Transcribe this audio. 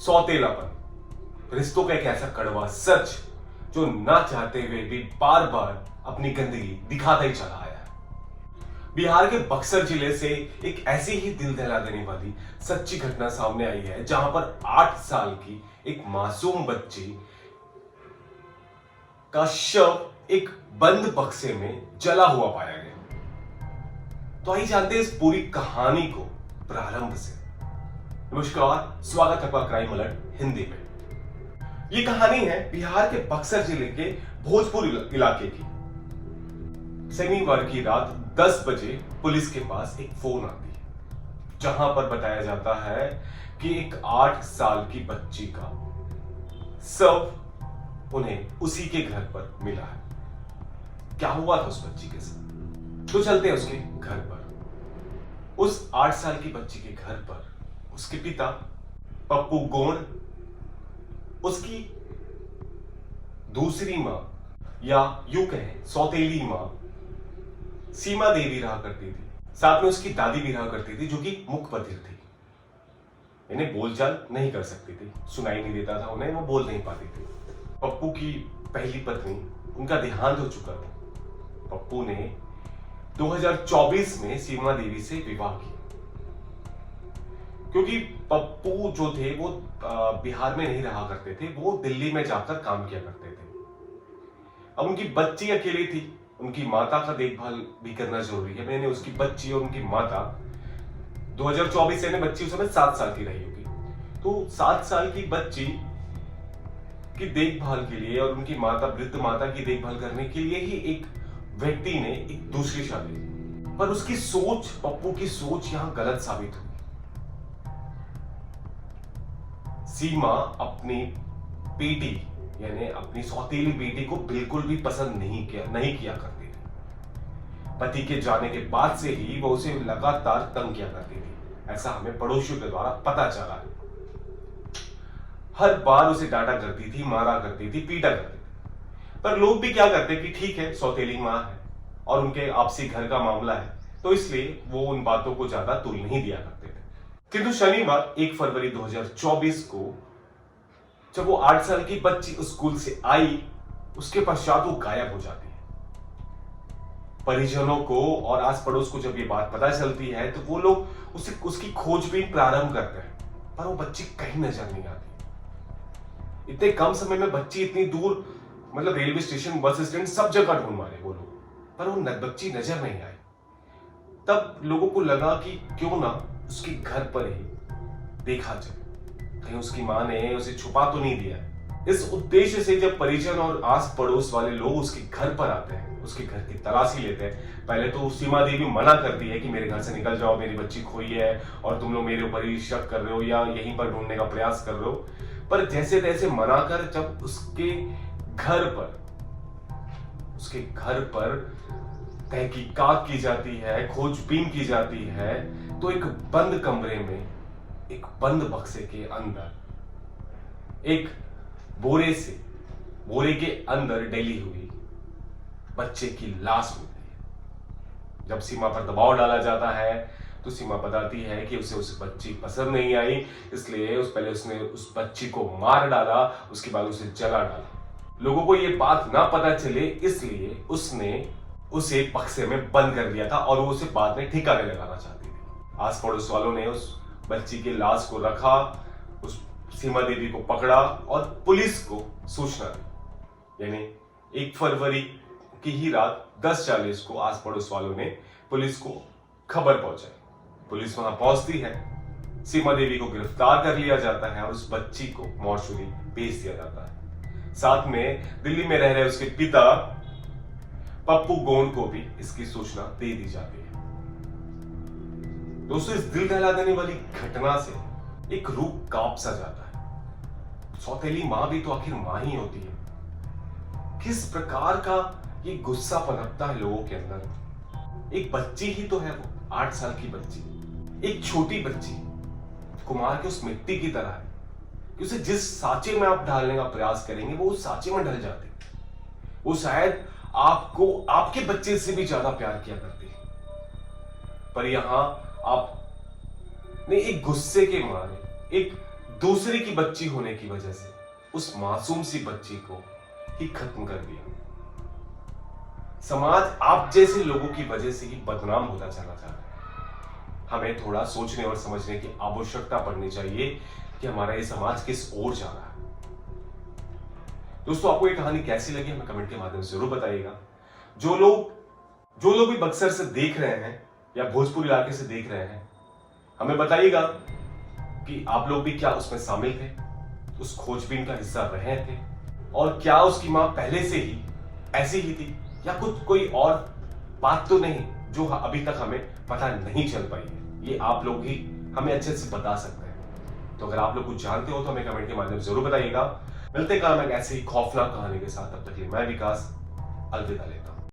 सौतेलापन रिश्तों का एक ऐसा कड़वा सच जो ना चाहते हुए भी बार बार अपनी गंदगी दिखाता ही चला आया है। बिहार के बक्सर जिले से एक ऐसी ही दिल दहला देने वाली सच्ची घटना सामने आई है जहां पर 8 साल की एक मासूम बच्ची का शव एक बंद बक्से में जला हुआ पाया गया। तो आइए जानते हैं इस पूरी कहानी को प्रारंभ से। नमस्कार, स्वागत है आपका क्राइम अलर्ट हिंदी में। ये कहानी है बिहार के बक्सर जिले के भोजपुर इलाके की। शनिवार की रात 10 बजे पुलिस के पास एक फोन आती है जहां पर बताया जाता है कि एक 8 साल की बच्ची का शव उन्हें उसी के घर पर मिला है। क्या हुआ था उस बच्ची के साथ, तो चलते हैं उसके घर पर। उस 8 साल की बच्ची के घर पर उसके पिता पप्पू गोंड, उसकी दूसरी मां या यूं कहें सौतेली मां सीमा देवी रहा करती थी। साथ में उसकी दादी भी रहा करती थी जो कि मूक बधिर थी, इन्हें बोलचाल नहीं कर सकती थी, सुनाई नहीं देता था उन्हें, वो बोल नहीं पाती थी। पप्पू की पहली पत्नी, उनका देहांत हो चुका था। पप्पू ने 2024 में सीमा देवी से विवाह किया क्योंकि पप्पू जो थे वो बिहार में नहीं रहा करते थे, वो दिल्ली में जाकर काम किया करते थे। अब उनकी बच्ची अकेली थी, उनकी माता का देखभाल भी करना जरूरी है। मैंने उसकी बच्ची और उनकी माता 2024 से बच्ची उस समय 7 साल की रही होगी, तो 7 साल की बच्ची की देखभाल के लिए और उनकी माता, वृद्ध माता की देखभाल करने के लिए ही एक व्यक्ति ने एक दूसरी शादी की। पर उसकी सोच, पप्पू की सोच यहां गलत साबित हुई। सीमा अपनी बेटी यानी अपनी सौतेली बेटी को बिल्कुल भी पसंद नहीं किया करती थी। पति के जाने के बाद से ही वो उसे लगातार तंग किया करती थी, ऐसा हमें पड़ोसियों के द्वारा पता चला है। हर बार उसे डांटा करती थी, मारा करती थी, पीटा करती थी। पर लोग भी क्या करते कि ठीक है, सौतेली मां है और उनके आपसी घर का मामला है, तो इसलिए वो उन बातों को ज्यादा तुल नहीं दिया करते थे। किंतु शनिवार 1 फरवरी 2024 को जब वो 8 साल की बच्ची स्कूल से आई, उसके पश्चात वो गायब हो जाती है। परिजनों को और आस पड़ोस को जब ये बात पता चलती है तो वो लोग उसकी खोजबीन प्रारंभ करते हैं, पर वो बच्ची कहीं नजर नहीं आती। इतने कम समय में बच्ची इतनी दूर, मतलब रेलवे स्टेशन, बस स्टैंड, सब जगह ढूंढ मारे वो लोग, पर वो बच्ची नजर नहीं आई। तब लोगों को लगा कि क्यों ना उसके घर पर ही देखा जाए, कहीं उसकी मां ने उसे छुपा तो नहीं दिया। इस उद्देश्य से जब परिजन और आस पड़ोस वाले लोग उसके घर पर आते हैं, उसके घर की तलाशी लेते हैं, पहले तो सीमा देवी मना करती है कि मेरे घर से निकल जाओ, मेरी बच्ची खोई है और तुम लोग मेरे ऊपर ही शक कर रहे हो या यहीं पर ढूंढने का प्रयास कर रहे हो। पर जैसे तैसे मनाकर जब उसके घर पर तहकीकात की जाती है, खोजबीन की जाती है, तो एक बंद कमरे में, एक बंद बक्से के अंदर एक बोरे के अंदर डली हुई बच्चे की लाश मिलती है। जब सीमा पर दबाव डाला जाता है तो सीमा बताती है कि उसे उस बच्ची पसंद नहीं आई, इसलिए पहले उसने उस बच्ची को मार डाला, उसके बाद उसे जला डाला। लोगों को यह बात ना पता चले इसलिए उसने उसे बक्से में बंद कर दिया था और वो उसे बाद में ठिकाने लगाना चाहती थी। आस पड़ोस वालों ने उस बच्ची की लाश को रखा, उस सीमा देवी को पकड़ा और पुलिस को सूचना दी। यानी 1 फरवरी की ही रात 10:40 को आस पड़ोस वालों ने पुलिस को खबर पहुंचाई। पुलिस वहां पहुंचती है, सीमा देवी को गिरफ्तार कर लिया जाता है और उस बच्ची को मॉर्चुरी भेज दिया जाता है। साथ में दिल्ली में रह रहे उसके पिता पप्पू गोंड को भी इसकी सूचना दे दी जाती है। दोस्तों, इस दिल दहला देने वाली घटना से एक रूह कांप सा जाता है। सौतेली मां भी तो आखिर मां ही होती है। किस प्रकार का ये गुस्सा पनपता है लोगों के अंदर। एक बच्ची ही तो है वो, 8 साल की बच्ची, एक छोटी बच्ची, कुमार के उस मिट्टी की तरह है कि उसे जिस सांचे में आप डालने का प्रयास करेंगे वो उस सांचे में ढल जाती है। वो शायद आपको आपके बच्चे से भी ज्यादा प्यार किया करती है, पर यहां आप ने एक गुस्से के मारे, एक दूसरे की बच्ची होने की वजह से उस मासूम सी बच्ची को ही खत्म कर दिया। समाज आप जैसे लोगों की वजह से ही बदनाम होता चला जा रहा है। हमें थोड़ा सोचने और समझने की आवश्यकता पड़नी चाहिए कि हमारा ये समाज किस ओर जा रहा है। दोस्तों, आपको ये कहानी कैसी लगी हमें कमेंट के माध्यम से जरूर बताइएगा। जो लोग भी बक्सर से देख रहे हैं या भोजपुर इलाके से देख रहे हैं, हमें बताइएगा कि आप लोग भी क्या उसमें शामिल थे, उस खोजबीन का हिस्सा रहे थे, और क्या उसकी मां पहले से ही ऐसी ही थी या कुछ कोई और बात तो नहीं जो अभी तक हमें पता नहीं चल पाई है। ये आप लोग ही हमें अच्छे से बता सकते हैं। तो अगर आप लोग कुछ जानते हो तो हमें कमेंट के माध्यम से जरूर बताइएगा। मिलते हैं एक ऐसे ही खौफनाक कहानी के साथ। तब तक के लिए मैं विकास अलविदा लेता हूं।